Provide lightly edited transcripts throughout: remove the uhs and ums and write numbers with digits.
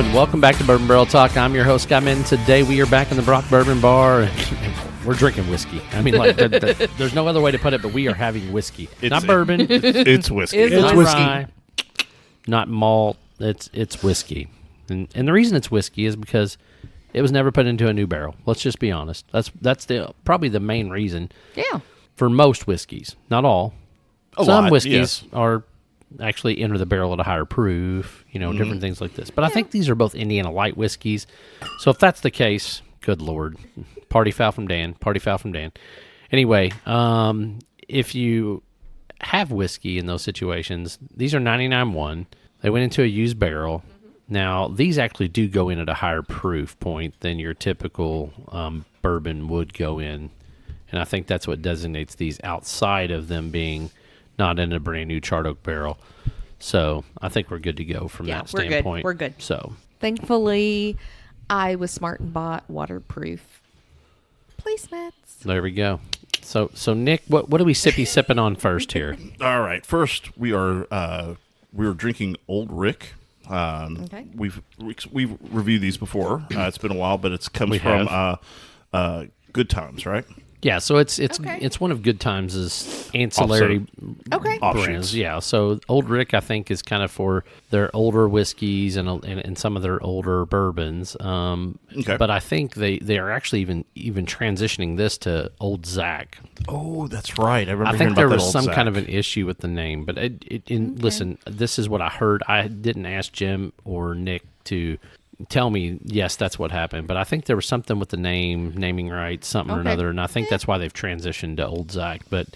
and welcome back to Bourbon Barrel Talk. I'm your host, Scott Minton. Today we are back in the Brock Bourbon Bar, and we're drinking whiskey. I mean, like, there's no other way to put it, but we are having whiskey. Not bourbon. It's whiskey. It's not whiskey. Rye, not malt. It's whiskey. And the reason it's whiskey is because it was never put into a new barrel. Let's just be honest. That's probably the main reason. Yeah. For most whiskeys, not all. Some whiskeys are actually enter the barrel at a higher proof, different things like this. But I think these are both Indiana light whiskeys. So if that's the case, good Lord. Party foul from Dan. Anyway, if you have whiskey in those situations, these are 99.1. They went into a used barrel. Now, these actually do go in at a higher proof point than your typical bourbon would go in. And I think that's what designates these outside of them being not in a brand new charred oak barrel. So I think we're good to go from that standpoint. We're good. So thankfully, I was smart and bought waterproof placemats. There we go. So Nick, what are we sipping on first here? All right. First, we are drinking Old Rick. Okay. We've reviewed these before. It's been a while, but it comes from Good Times, right? Yeah, so it's one of Good Times' ancillary brands. Options. Yeah, so Old Rick, I think, is kind of for their older whiskeys and some of their older bourbons. But I think they are actually even transitioning this to Old Zach. Oh, that's right. I think there was some kind of an issue with the name. But listen, this is what I heard. I didn't ask Jim or Nick to tell me, yes, that's what happened. But I think there was something with the naming rights, something or another, and I think that's why they've transitioned to Old Zach. But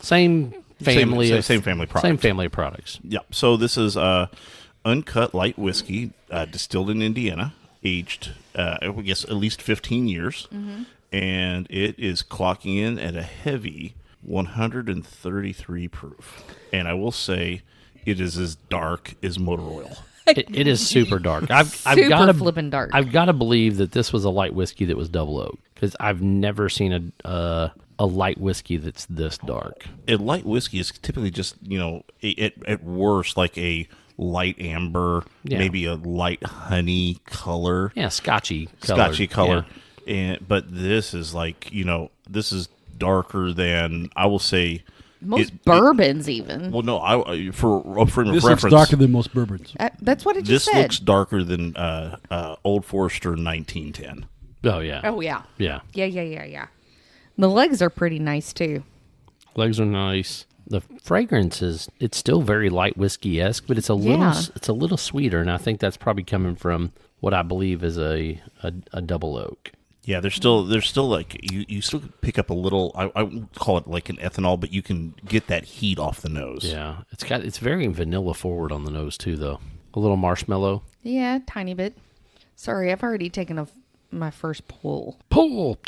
same family of products. Same family of products. Yeah. So this is uncut light whiskey, distilled in Indiana, aged, I guess, at least 15 years. Mm-hmm. And it is clocking in at a heavy 133 proof. And I will say it is as dark as motor oil. It is super dark. I've got to believe that this was a light whiskey that was double oak, because I've never seen a light whiskey that's this dark. A light whiskey is typically just at worst like a light amber, maybe a light honey color. Yeah, scotchy color. Yeah. But this is like this is darker than, I will say, most bourbons even. Well, no, for a frame of reference. This looks darker than most bourbons. That's what it just said. This looks darker than Old Forester 1910. Oh, yeah. Oh, yeah. Yeah. Yeah. The legs are pretty nice, too. Legs are nice. The fragrance it's still very light whiskey-esque, but it's a little sweeter, and I think that's probably coming from what I believe is a double oak. Yeah, there's still like you still pick up a little. I won't call it like an ethanol, but you can get that heat off the nose. Yeah, it's very vanilla forward on the nose too, though. A little marshmallow. Yeah, tiny bit. Sorry, I've already taken my first pull. Pull.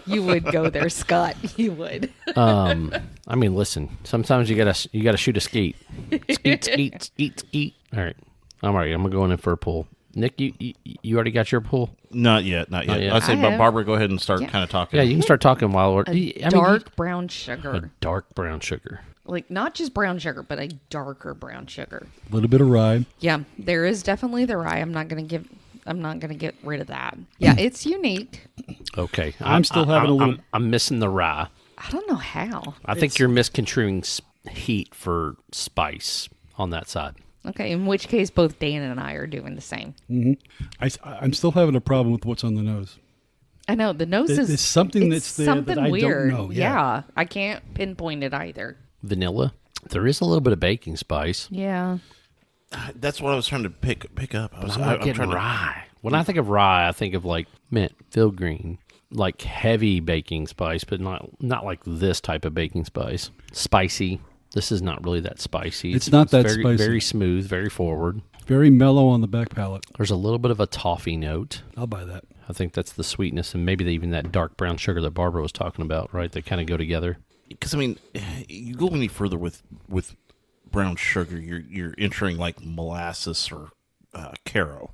You would go there, Scott. You would. I mean, listen. Sometimes you gotta shoot a skeet. Skeet. All right, I'm all right. I'm going in for a pull. Nick, you already got your pull? Not yet. I'd say, Barbara, go ahead and start kind of talking. Yeah, you can start talking while we're... Dark brown sugar. A dark brown sugar. Like, not just brown sugar, but a darker brown sugar. A little bit of rye. Yeah, there is definitely the rye. I'm not gonna get rid of that. Yeah, it's unique. Okay. I'm still having a little... I'm missing the rye. I don't know how. I think you're misconstruing heat for spice on that side. Okay, in which case both Dan and I are doing the same. Mm-hmm. I'm still having a problem with what's on the nose. I know, the nose is... There's something that's there something that I weird. don't know. Yeah, I can't pinpoint it either. Vanilla. There is a little bit of baking spice. Yeah. That's what I was trying to pick up. I'm getting rye. When I think of rye, I think of like mint, field green, like heavy baking spice, but not like this type of baking spice. Spicy. This is not really that spicy. It's not that very, spicy. Very smooth, very forward. Very mellow on the back palate. There's a little bit of a toffee note. I'll buy that. I think that's the sweetness, and maybe even that dark brown sugar that Barbara was talking about, right? They kind of go together. Because, I mean, you go any further with brown sugar, you're entering like molasses or Caro.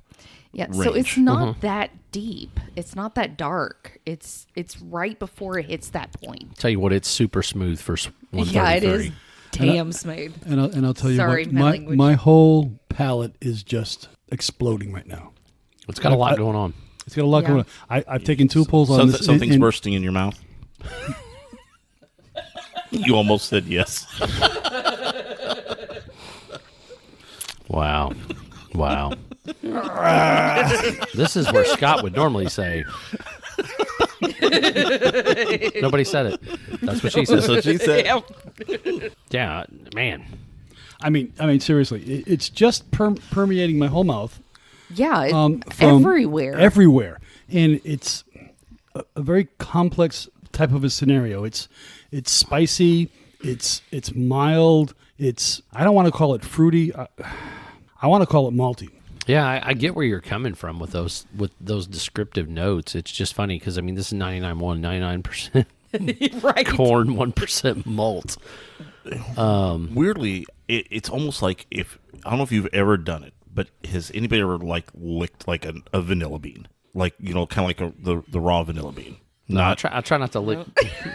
Yeah, range. So it's not that deep. It's not that dark. It's right before it hits that point. Tell you what, it's super smooth for 133. Yeah, it is. Damn, Smade. And I'll tell you Sorry, what, my language. my whole palate is just exploding right now. It's got a lot going on. It's got a lot going on. I've taken 2 pulls on this. Something's bursting in your mouth. You almost said yes. Wow. This is where Scott would normally say. Nobody said it. That's what she said. That's what she said. Yeah, man. I mean, seriously, it's just permeating my whole mouth. Yeah, From everywhere. Everywhere. And it's a very complex type of a scenario. It's spicy. It's mild. I don't want to call it fruity. I want to call it malty. Yeah, I get where you're coming from with those descriptive notes. It's just funny because, I mean, this is 99% right. corn, 1% malt. Weirdly, it's almost like I don't know if you've ever done it, but has anybody ever licked like a vanilla bean? Like, kind of like the raw vanilla bean. No, I try not to lick.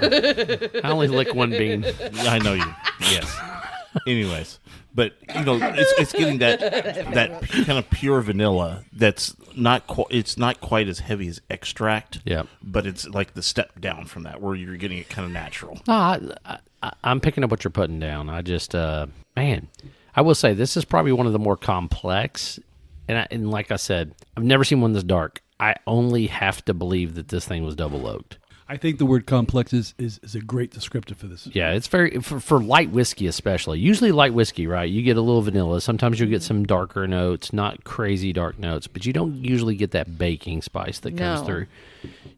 I only lick one bean. I know you. Yes. Anyways, but it's getting that kind of pure vanilla that's not quite as heavy as extract. Yeah. But it's like the step down from that, where you're getting it kind of natural. I'm picking up what you're putting down. I just, man, I will say this is probably one of the more complex. And like I said, I've never seen one this dark. I only have to believe that this thing was double oaked. I think the word complex is a great descriptor for this. Yeah, it's very, for light whiskey especially. Usually light whiskey, right? You get a little vanilla. Sometimes you'll get some darker notes, not crazy dark notes, but you don't usually get that baking spice that comes through.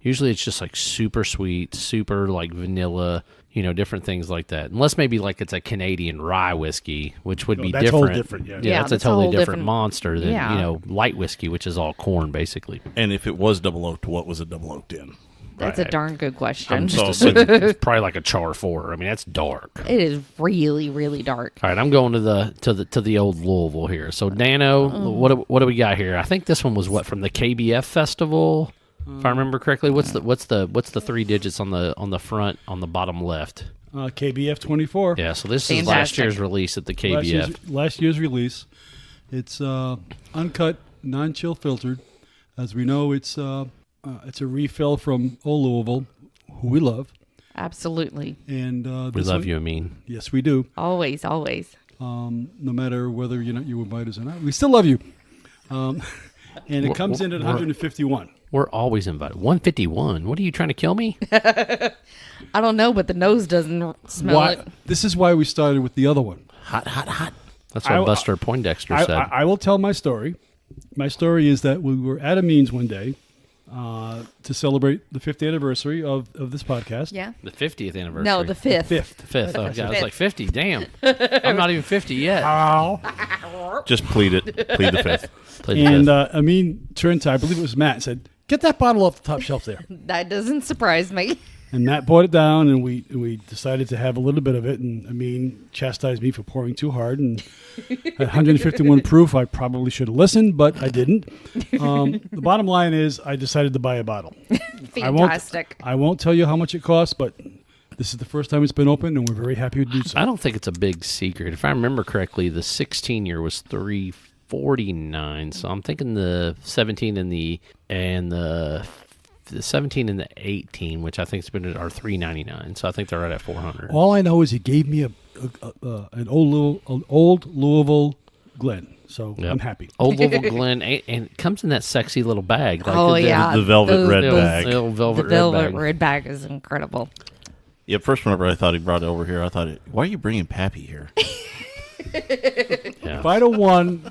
Usually it's just like super sweet, super like vanilla, different things like that. Unless maybe like it's a Canadian rye whiskey, which would be that's different. Whole different, yeah. Yeah, that's a totally different monster than, light whiskey, which is all corn basically. And if it was double oaked, what was it double oaked in? That's a darn good question. I'm just assuming it's probably like a char 4. I mean, that's dark. It is really, really dark. All right, I'm going to the old Louisville here. So Dano, what do we got here? I think this one was from the KBF festival, if I remember correctly. What's the 3 digits on the front on the bottom left? KBF 24. Yeah, so this is last year's release at the KBF. Last year's release. It's uncut, non-chill filtered. As we know, it's a refill from Old Louisville, who we love. Absolutely. And we love you, Amin. Yes, we do. Always, always. No matter whether you invite us or not, we still love you. And it comes in at 151. We're always invited. 151. What are you trying to kill me? I don't know, but the nose doesn't smell it. This is why we started with the other one. Hot, hot, hot. That's what Buster Poindexter said. I will tell my story. My story is that we were at Amin's one day to celebrate the 50th anniversary of this podcast. Yeah. The 50th anniversary. No, the 5th. The 5th. Oh, God, I was like 50. Damn. I'm not even 50 yet. Just plead it. Plead the 5th. And Amin turned to, I believe it was Matt, and said, "Get that bottle off the top shelf there." That doesn't surprise me. And Matt brought it down, and we decided to have a little bit of it. And Amin chastised me for pouring too hard. And at 151 proof, I probably should have listened, but I didn't. The bottom line is, I decided to buy a bottle. Fantastic. I won't tell you how much it costs, but this is the first time it's been opened, and we're very happy to do so. I don't think it's a big secret. If I remember correctly, the 16 year was $349. So I'm thinking the 17 and the 17 and the 18, which I think are $399. So I think they're right at $400. All I know is he gave me an old Louisville Glen, so I'm happy. Old Louisville Glen, and it comes in that sexy little bag. Like yeah, the velvet red bag. The velvet red bag is incredible. Yeah, first whenever I thought he brought it over here, I thought, why are you bringing Pappy here? If I'd have won...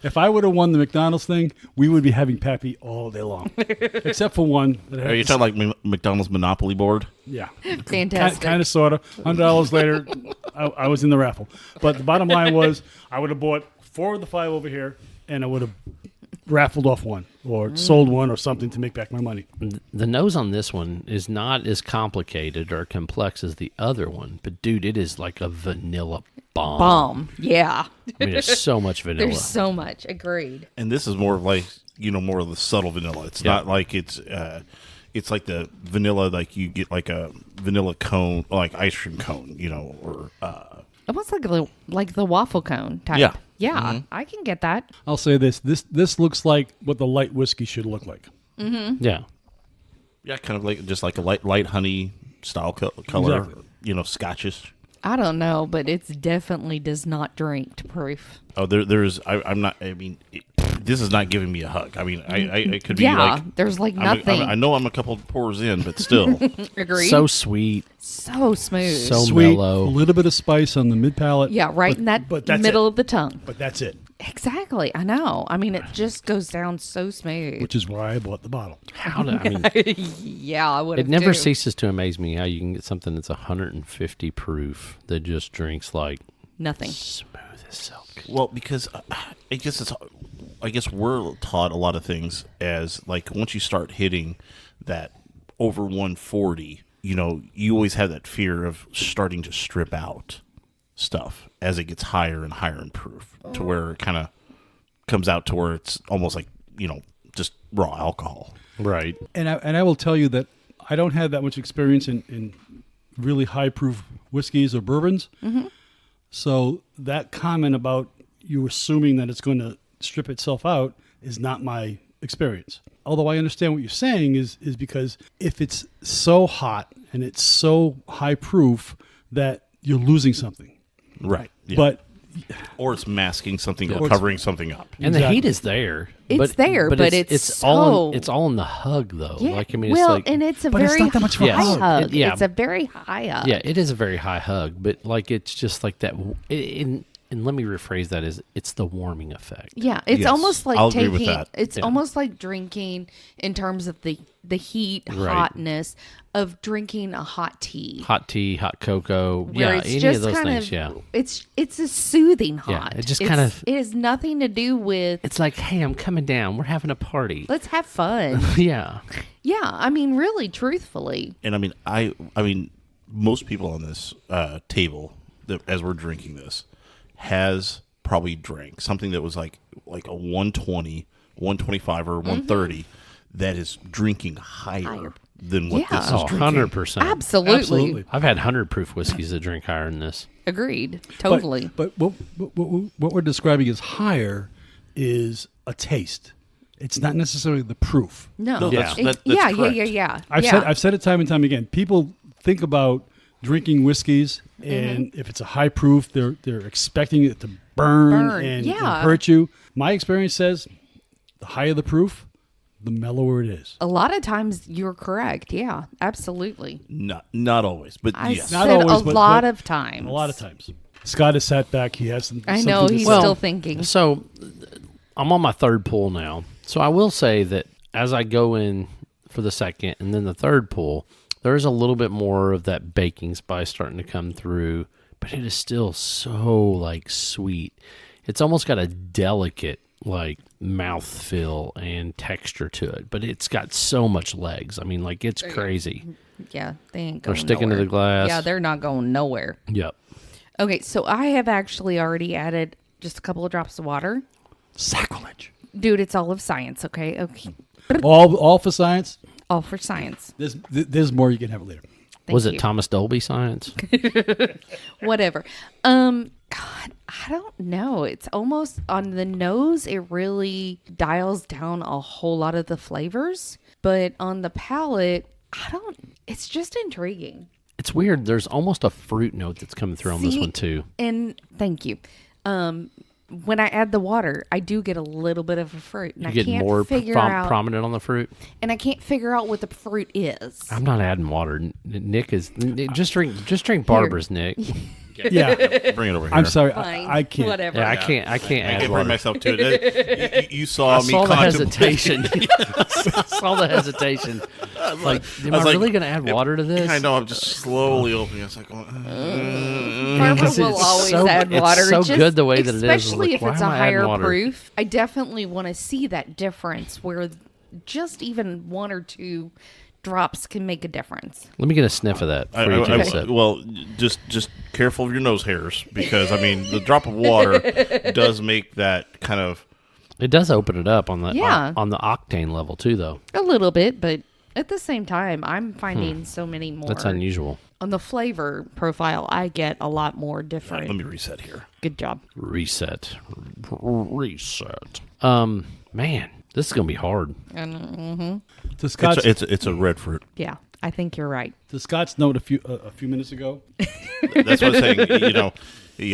If I would have won the McDonald's thing, we would be having Pappy all day long. Except for one. Are you talking like McDonald's Monopoly board? Yeah. Fantastic. Kind of, sort of. $100 later, I was in the raffle. But the bottom line was, I would have bought 4 of the 5 over here, and I would have raffled off one or sold one or something to make back my money. The nose on this one is not as complicated or complex as the other one, but dude, it is like a vanilla bomb. Yeah. I mean, there's so much vanilla. There's so much. Agreed. And this is more like, more of the subtle vanilla. It's not like it's it's like the vanilla, like you get like a vanilla cone, like ice cream cone, or Almost like the waffle cone type. Yeah. Yeah, I can get that. I'll say this looks like what the light whiskey should look like. Yeah. Yeah, kind of like just like a light honey style color, Exactly. Scotchish. I don't know, but it's definitely does not drink to proof. Oh, there's. I'm not. I mean, this is not giving me a hug. I mean, I could be like. There's like nothing. I know I'm a couple pours in, but still. Agreed. So sweet. So smooth. So Sweet, mellow. a little bit of spice on the mid palate. yeah, right in that middle of the tongue. But that's it, Exactly. I know. I mean, it just goes down so smooth. which is why I bought the bottle. How do I mean? Yeah, I would. It never ceases to amaze me how you can get something that's 150 proof that just drinks like nothing. smooth as silk. Well, because I guess we're taught a lot of things as like once you start hitting that over 140, you always have that fear of starting to strip out stuff as it gets higher and higher in proof to where it kind of comes out to where it's almost like, just raw alcohol. Right. And I will tell you that I don't have that much experience in really high proof whiskeys or bourbons. Mm-hmm. So that comment about you assuming that it's going to strip itself out is not my experience. Although I understand what you're saying is because if it's so hot and it's so high proof that you're losing something. Right. Yeah. But or it's masking something Or or it's- covering something up. And the heat is there. It's there, but it's all so- it's all in the hug though. Yeah. Like I mean, well, it's like and it's a But it's very not that much of a Yes. high hug. hug. Yeah. It's a very high hug. yeah, it is a very high hug, but like it's just like that. And let me rephrase that: is it's the warming effect. Yeah, it's Yes, almost like I'll agree taking. with that. It's Yeah. almost like drinking in terms of the heat, Right. hotness of drinking a hot tea. Hot tea, hot cocoa, Where yeah, it's any just of those kind things. of, Yeah, it's a soothing Yeah, hot. it just It's- kind of- it has nothing to do with it's like, hey, I'm coming down. We're having a party. let's have fun. Yeah, Yeah, I mean, really, truthfully, And I mean, I mean, most people on this table, as we're drinking this, has probably drank something that was like a 120, 125, or 130 that is drinking higher than what Yeah. this is oh, drinking. 100%. absolutely, Absolutely. I've had 100 proof whiskeys that drink higher than this. agreed, totally. But what we're describing as higher is a taste. It's not necessarily the proof. no, No, that's- that's yeah, correct. yeah. I've said it time and time again. People think about drinking whiskeys, Mm-hmm. and if it's a high proof, they're expecting it to burn and yeah. hurt you. My experience says the higher the proof, the mellower it is. A lot of times you're correct. Yeah, absolutely. Not always, but I yes. Not said always, a but- lot but of times. A lot of times. Scott has sat back. He has some. I know something to he's say. still thinking. So I'm on my third pull now. So I will say that as I go in for the second and then the third pull, there is a little bit more of that baking spice starting to come through, but it is still so like sweet. It's almost got a delicate like mouthfeel and texture to it, but it's got so much legs. I mean, like it's crazy. Yeah, they ain't They're going sticking to nowhere. the glass. Yeah, they're not going nowhere. Yep. Okay, so I have actually already added just a couple of drops of water. Sacrilege. Dude, it's all of science, okay? Okay. All for science. All for science. There's more. You can have it later. Thank Was it you. Thomas Dolby science? Whatever. God, I don't know. It's almost on the nose, it really dials down a whole lot of the flavors. But on the palate, it's just intriguing. It's weird. There's almost a fruit note that's coming through on this See? one too. And thank you. When I add the water, I do get a little bit of a fruit. And You I get can't more figure out, prominent on the fruit. and I can't figure out what the fruit is. I'm not adding water. Nick is just drink Barbara's, Nick. Yeah. Bring it over here. I'm sorry. Fine. I can't. Whatever. Yeah, I can't I add can't bring water. myself to it. You saw I me saw the contemplating. hesitation. I saw the hesitation. Like, am I was like, really going to add water to this? I know. I'm just slowly opening. I was like, Barbara Because will it's always so- add it's water. so Just- good the way that it is. Especially Like, if why it's am a I adding higher water? proof. I definitely want to see that difference where just even one or two drops can make a difference. Let me get a sniff of that before you take a sip. well, just careful of your nose hairs because I mean the drop of water does make that kind of. It does open it up on the Yeah. on the octane level too, though. A little bit, but At the same time, I'm finding so many more. That's unusual. On the flavor profile, I get a lot more different. Let me reset here. Good job. Reset. Man, this is gonna be hard. The Scotch, It's a red fruit. Yeah, I think you're right. the Scotch note a few minutes ago. That's what I'm saying.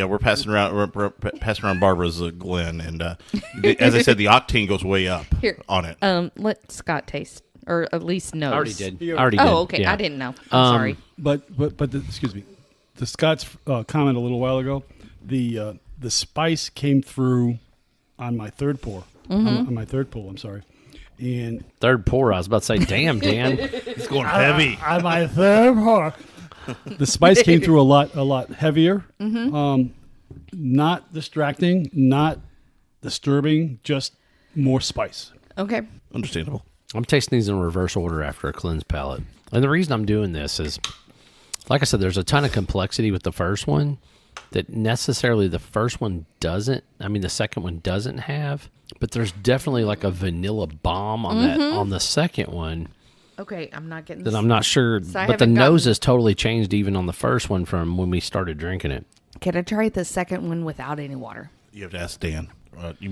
We're passing around Barbara's Glen, and as I said, the octane goes way up Here. on it. Let Scott taste, or at least nose. I already did. Yeah. I already did. Oh, okay. Yeah. I didn't know. I'm sorry. But excuse me, the Scott's comment a little while ago. The spice came through on my third pour. On my third pull, I'm sorry. And Third pour. I was about to say, damn, Dan. It's going heavy. on my third pour, the spice came through a lot heavier. Not distracting, not disturbing, just more spice. Okay. Understandable. I'm tasting these in reverse order after a cleansed palate. And the reason I'm doing this is, like I said, there's a ton of complexity with the first one that necessarily the first one doesn't. I mean, the second one doesn't have. But there's definitely like a vanilla bomb on that on the second one Okay, I'm not getting that I'm not sure. So I but the haven't nose gotten- has totally changed even on the first one from when we started drinking it. Can I try the second one without any water? You have to ask Dan. You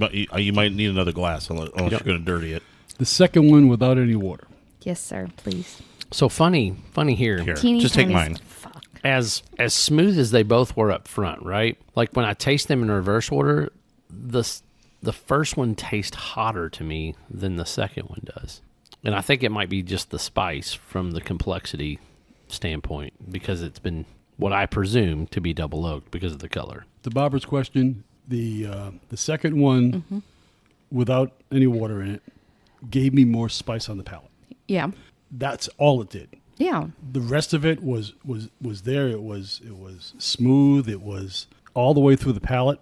might need another glass unless you're going to dirty it. The second one without any water. Yes, sir. Please. So funny here. Here, Teeny just take tiny mine. Fuck. As smooth as they both were up front, right? Like when I taste them in reverse order, the first one tastes hotter to me than the second one does. And I think it might be just the spice from the complexity standpoint because it's been what I presume to be double oaked because of the color. To Barbara's question, the second one without any water in it gave me more spice on the palate. Yeah. That's all it did. Yeah. The rest of it was there. It was smooth. It was all the way through the palate.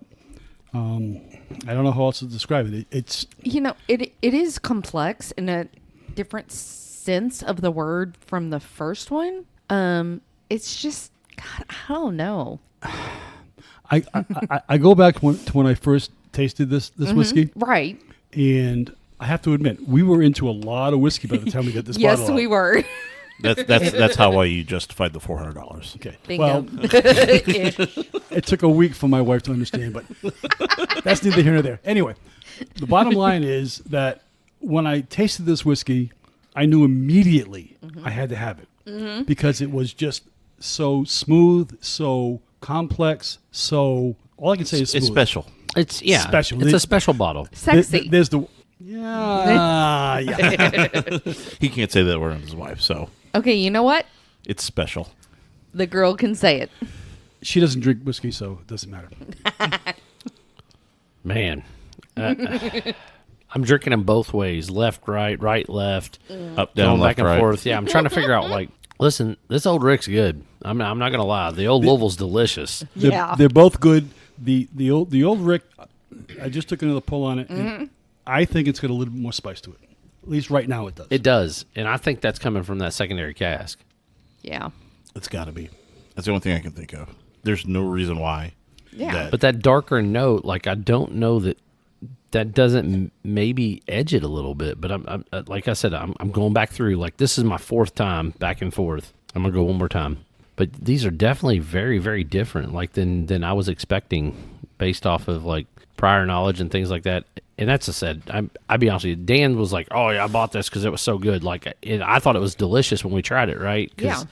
I don't know how else to describe it. It's it is complex in a different sense of the word from the first one. It's just God, I don't know. I go back to when I first tasted this whiskey, Right. and I have to admit we were into a lot of whiskey by the time we got this bottle Yes, out. we were. That's how you justified the $400. Okay. Bingo. Well, it took a week for my wife to understand, but that's neither here nor there. Anyway, the bottom line is that when I tasted this whiskey, I knew immediately I had to have it because it was just so smooth, so complex, so all I can say is smooth. It's special. It's Special. It's a special bottle. Sexy. There's the yeah. He can't say that word on his wife, so Okay, you know what? it's special. The girl can say it. She doesn't drink whiskey, so it doesn't matter. Man. I'm drinking them both ways, left, right, left, Up, down, going left, back and right. forth. Yeah, I'm trying to figure out, like, listen, this Old Rick's good. I'm not going to lie. The Old Louisville's delicious. They're both good. The old Rick, I just took another pull on it. And I think it's got a little bit more spice to it. At least right now it does. It does. And I think that's coming from that secondary cask. Yeah. It's got to be. That's the only thing I can think of. There's no reason why. Yeah. But that darker note, like, I don't know that doesn't maybe edge it a little bit. But I'm like I said, I'm going back through. Like, this is my fourth time back and forth. I'm going to go one more time. But these are definitely very, very different, like, than I was expecting based off of, like, prior knowledge and things like that. And that's I said, I'll be honest with you, Dan was like, oh, yeah, I bought this because it was so good. Like, I thought it was delicious when we tried it, right? Yeah.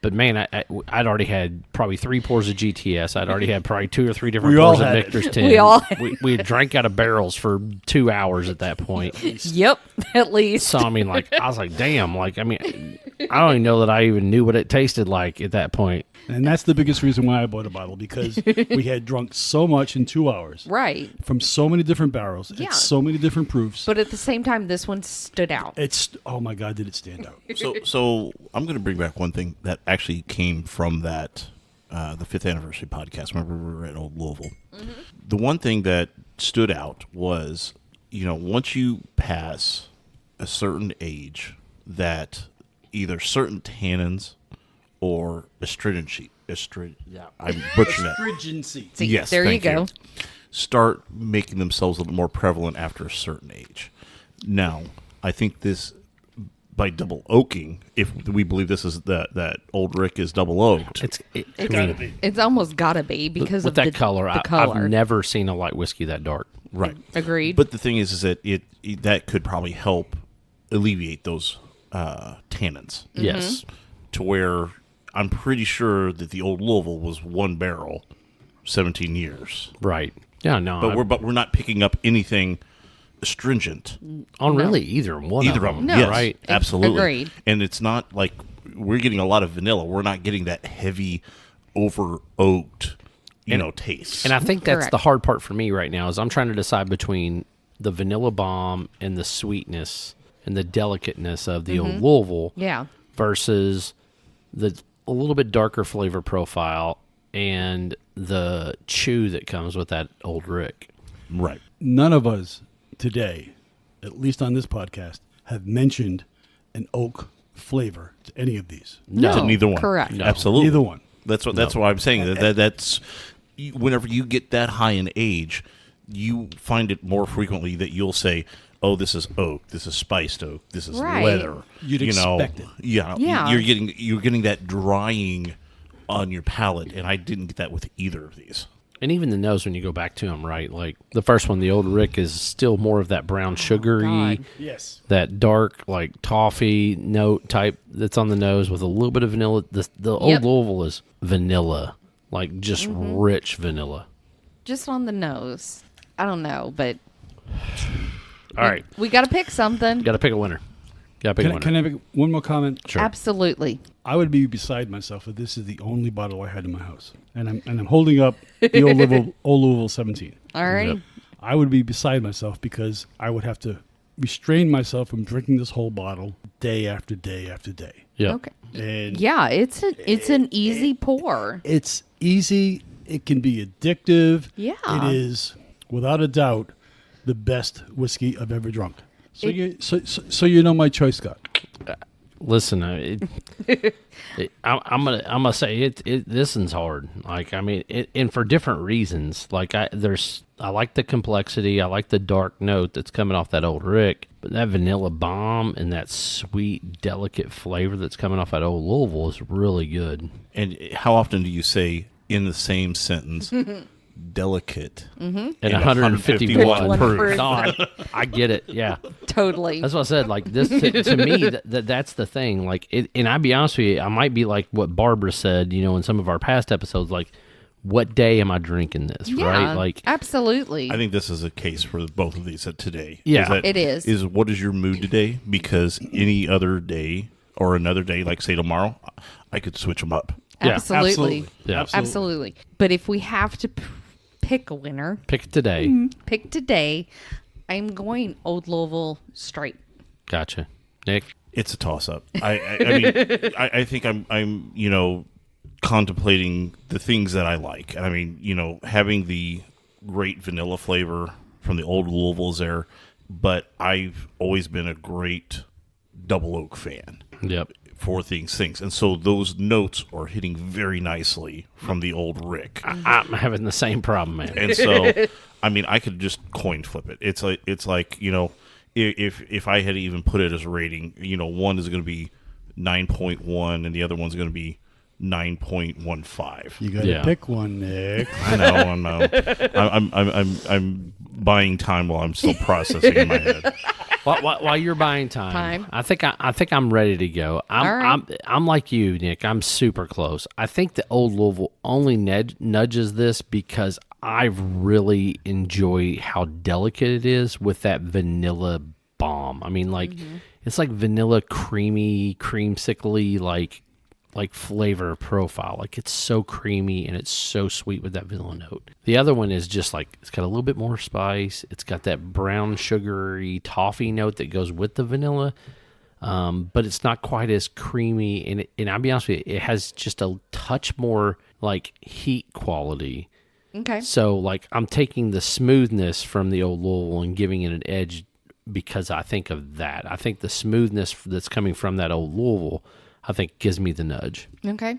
But, man, I'd already had probably 3 pours of GTS. I'd already had probably 2 or 3 different We all pours of had it. Victor's 10. We all we had drank out of barrels for 2 hours at that point. Yep. At least. So, I mean, like, I was like, damn. Like, I mean, I don't even know that I even knew what it tasted like at that point. And that's the biggest reason why I bought a bottle, because we had drunk so much in 2 hours. Right. From so many different barrels. Yeah. It's so many different proofs. But at the same time, this one stood out. It's, oh my God, did it stand out. So I'm going to bring back one thing that actually came from that the 5th anniversary podcast. Remember, we were at Old Louisville. Mm-hmm. The one thing that stood out was, once you pass a certain age, that either certain tannins or astringency. I'm butchering that. Astringency. See, Yes, there you thank go. Start making themselves a little more prevalent after a certain age. Now, I think this by double oaking, if we believe this is that Old Rick is double oaked. It's gotta be. It's almost gotta be because with of that color. The color. I've never seen a light whiskey that dark. Right. Agreed. But the thing is that that could probably help alleviate those tannins. Yes. To where I'm pretty sure that the Old Louisville was one barrel, 17 years. Right. Yeah. No. But we're not picking up anything astringent on really either one. Either of them. No. Yes, Right. absolutely. Agreed. And it's not like we're getting a lot of vanilla. We're not getting that heavy, over oaked, taste. And I think that's Correct. the hard part for me right now is I'm trying to decide between the vanilla bomb and the sweetness and the delicateness of the Old Louisville Yeah. versus a little bit darker flavor profile and the chew that comes with that Old Rick. Right. None of us today, at least on this podcast, have mentioned an oak flavor to any of these. No. To neither one. Correct. No. Absolutely. Neither one. That's why I'm saying that's whenever you get that high in age, you find it more frequently that you'll say, "Oh, this is oak. This is spiced oak. This is Right. leather." You'd expect it. Yeah. Yeah. You're getting that drying on your palate, and I didn't get that with either of these. And even the nose when you go back to them, right? Like the first one, the Old Rick, is still more of that brown sugary, God. Yes. that dark like toffee note type that's on the nose with a little bit of vanilla. The Old Louisville is vanilla, like just rich vanilla. Just on the nose. I don't know, but All right, we got to pick something. got to pick a winner. Got to pick a winner. Can I make one more comment? Sure. Absolutely. I would be beside myself if this is the only bottle I had in my house, and I'm holding up the Old Louisville 17. All right. Yep. I would be beside myself because I would have to restrain myself from drinking this whole bottle day after day after day. Yeah. Okay. And Yeah, it's an easy pour. it's easy. It can be addictive. Yeah. It is, without a doubt, the best whiskey I've ever drunk. So you know my choice, Scott. Listen, I'm gonna say it. This one's hard. Like I mean, and for different reasons. Like I like the complexity. I like the dark note that's coming off that Old Rick. But that vanilla bomb and that sweet, delicate flavor that's coming off that Old Louisville is really good. And how often do you say in the same sentence, delicate? And And 151 151 proof. proof. God, I get it. Yeah. Totally. That's what I said. Like this to me, that's the thing. Like, and I'll be honest with you, I might be like what Barbara said, in some of our past episodes. Like, what day am I drinking this? Yeah, right? Like, absolutely. I think this is a case for both of these today. Yeah. It is. Is what is your mood today? Because any other day or another day, like say tomorrow, I could switch them up. Yeah, Absolutely. Yeah. Absolutely. But if we have to pick a winner, pick it today. pick today, I'm going Old Louisville straight. Gotcha, Nick. It's a toss up. I mean, I think I'm contemplating the things that I like. I mean, having the great vanilla flavor from the Old Louisville's there, but I've always been a great double oak fan Yep. for things. And so those notes are hitting very nicely from the Old Rick. I'm having the same problem, man. And so, I mean, I could just coin flip it. It's like if I had to even put it as a rating, one is going to be 9.1 and the other one's going to be 9.15. You got to pick one, Nick. I know. I'm buying time while I'm still processing in my head. While you're buying time, I think I'm ready to go. I'm like you, Nick. I'm super close. I think the Old Louisville only nudges this because I really enjoy how delicate it is with that vanilla bomb. I mean, like it's like vanilla, creamy, creamsicle-y, like flavor profile. Like it's so creamy and it's so sweet with that vanilla note. The other one is just like it's got a little bit more spice. It's got that brown sugary toffee note that goes with the vanilla, but it's not quite as creamy. And I'll be honest with you, it has just a touch more like heat quality. Okay. So like I'm taking the smoothness from the Old Louisville and giving it an edge because I think of that. I think the smoothness that's coming from that Old Louisville, I think gives me the nudge. Okay.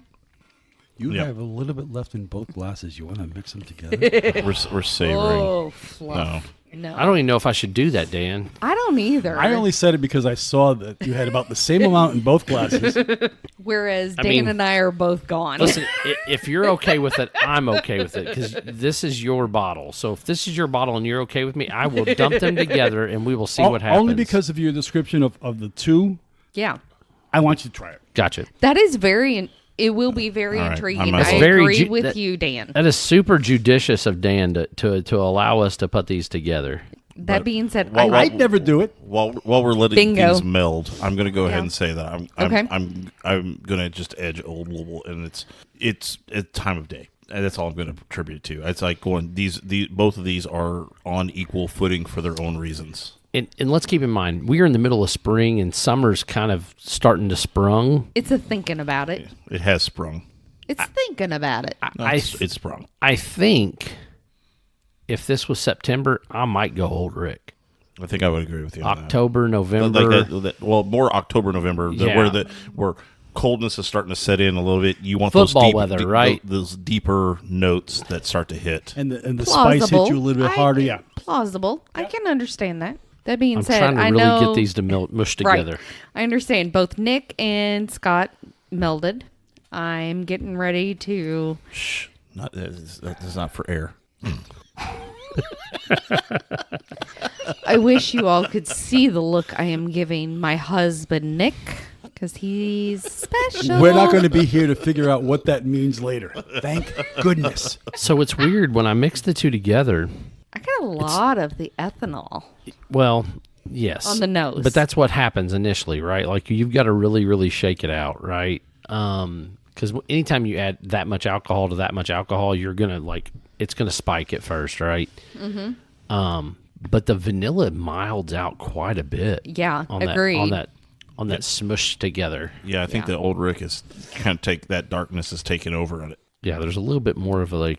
You Yep. have a little bit left in both glasses. You want to mix them together? We're savoring. Oh, fluff. No. I don't even know if I should do that, Dan. I don't either. I only said it because I saw that you had about the same amount in both glasses. Whereas Dan and I are both gone. Listen, if you're okay with it, I'm okay with it because this is your bottle. So if this is your bottle and you're okay with me, I will dump them together and we will see what happens. Only because of your description of the two. Yeah. I want you to try it. Gotcha. That is it will be very All right, intriguing. I I might agree with you, Dan. That is super judicious of Dan to allow us to put these together. That being said, I'd never do it. While we're letting Bingo. things meld, I'm going to go ahead Yeah. and say that I'm going to just edge Old Louisville, and it's a time of day. And that's all I'm going to attribute it to. It's like going both of these are on equal footing for their own reasons. And let's keep in mind, we are in the middle of spring and summer's kind of starting to sprung. it's a thinking about it. It has sprung. It's thinking about it. It's sprung. I think if this was September, I might go Old Rick. I think I would agree with you. on October, November. that. Like that, well, more October, November, Yeah. where coldness is starting to set in a little bit. You want Football those deep, weather, right? Those deeper notes that start to hit. And the spice hit you a little bit harder. Yeah. Plausible. I can understand that. That being I'm said, trying to I really know get these to mush together. Right. I understand. Both Nick and Scott melded. I'm getting ready to. Shh, that's not for air. I wish you all could see the look I am giving my husband Nick because he's special. We're not going to be here to figure out what that means later. Thank goodness. So it's weird when I mix the two together. I got a lot of the ethanol Well, yes. on the nose. But that's what happens initially, right? Like you've got to really, really shake it out, right? Because anytime you add that much alcohol to that much alcohol, you're gonna it's gonna spike at first, right? Mm-hmm. But the vanilla milds out quite a bit. Yeah, on agreed. on that smush together. Yeah, I think the Old Rick is kind of that darkness is taking over on it. Yeah, there's a little bit more of a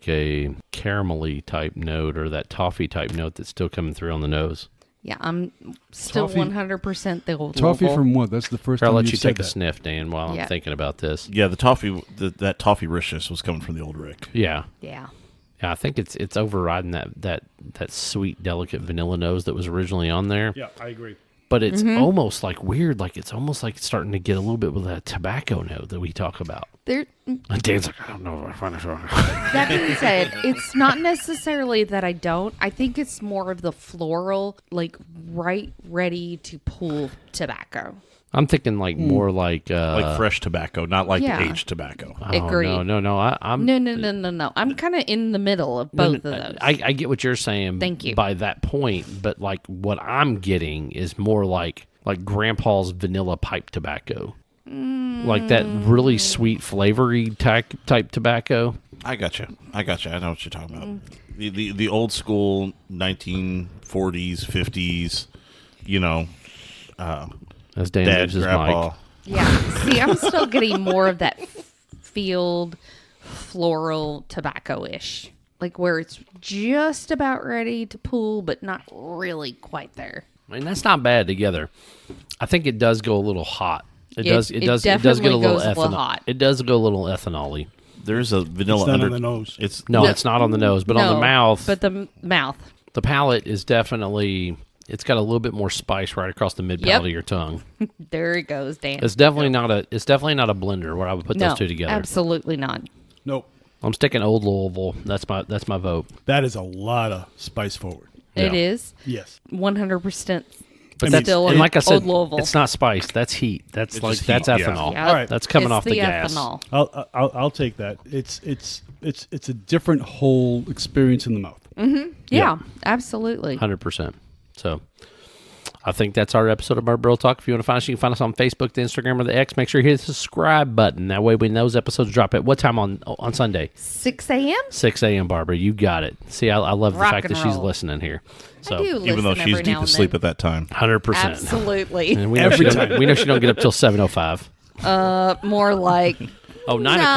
caramelly type note or that toffee type note that's still coming through on the nose. Yeah, I'm still Toffee- 100% the old Toffee Louisville. from what? That's the first I'll time let you you said take a that. sniff, Dan, while Yeah. I'm thinking about this. Yeah, the toffee, that toffee richness was coming from the Old Rick. Yeah. Yeah. Yeah, I think it's overriding that sweet, delicate vanilla nose that was originally on there. Yeah, I agree. But it's almost weird, it's almost like it's starting to get a little bit with that tobacco note that we talk about. There, And Dan's like, I don't know if I find it wrong. that being said, it's not necessarily that I don't. I think it's more of the floral, right ready to pull tobacco. I'm thinking more like Like fresh tobacco, not like yeah. aged tobacco. Agreed. No. I'm No. I'm kind of in the middle of both of those. I get what you're saying. Thank you. By that point, but what I'm getting is more like Grandpa's vanilla pipe tobacco, like that really sweet flavory type tobacco. I got you. I know what you're talking about. The old school 1940s, 50s, As Dan dad, moves his grandpa. mic. Yeah. See, I'm still getting more of that field floral tobacco-ish. Where it's just about ready to pull, but not really quite there. And that's not bad together. I think it does go a little hot. It does get a definitely little goes a little ethanol. hot. It does go a little ethanol-y. There's a vanilla It's not under on the nose. It's No, it's not on the nose, but on the mouth. But the mouth. The palate is definitely. It's got a little bit more spice right across the mid palate of your tongue. There it goes, Dan. It's definitely not a. It's definitely not a blender where I would put no, those two together. absolutely not. Nope. I'm sticking Old Louisville. That's my vote. That is a lot of spice forward. It Yeah. is Yes. 100%. But that's still and like I said, Old Louisville. it's not spice. That's heat. That's It's like just that's heat, yeah. ethanol. Yeah. All right. That's coming It's off the gas. ethanol. I'll take that. It's a different whole experience in the mouth. Yeah, absolutely. 100%. So I think that's our episode of Bourbon Barrel Talk. If you want to find us, you can find us on Facebook, the Instagram, or the X. Make sure you hit the subscribe button. That way when those episodes drop at what time on Sunday? 6 a.m.? 6 a.m., Barbara. You got it. See, I love the Rock fact and that she's roll. listening here. So I do even though listen she's every deep now and asleep then. at that time. 100%. Absolutely. And we know, she don't get up till 7:05. More like Oh, 9 o'clock.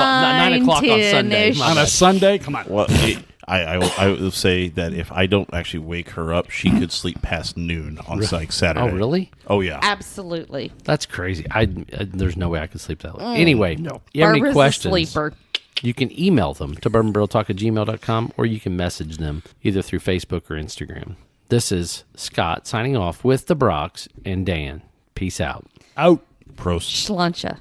9 o'clock on Sunday. 10-ish. My On a bad. Sunday, come on. Well, I will say that if I don't actually wake her up, she could sleep past noon on Saturday. Oh, really? Oh, yeah. absolutely. That's crazy. There's no way I could sleep that late. Anyway, you have any Barbara's questions? a sleeper. You can email them to bourbonbarreltalk@gmail.com or you can message them either through Facebook or Instagram. This is Scott signing off with the Brocs and Dan. Peace out. Out. Prost. Schlancha.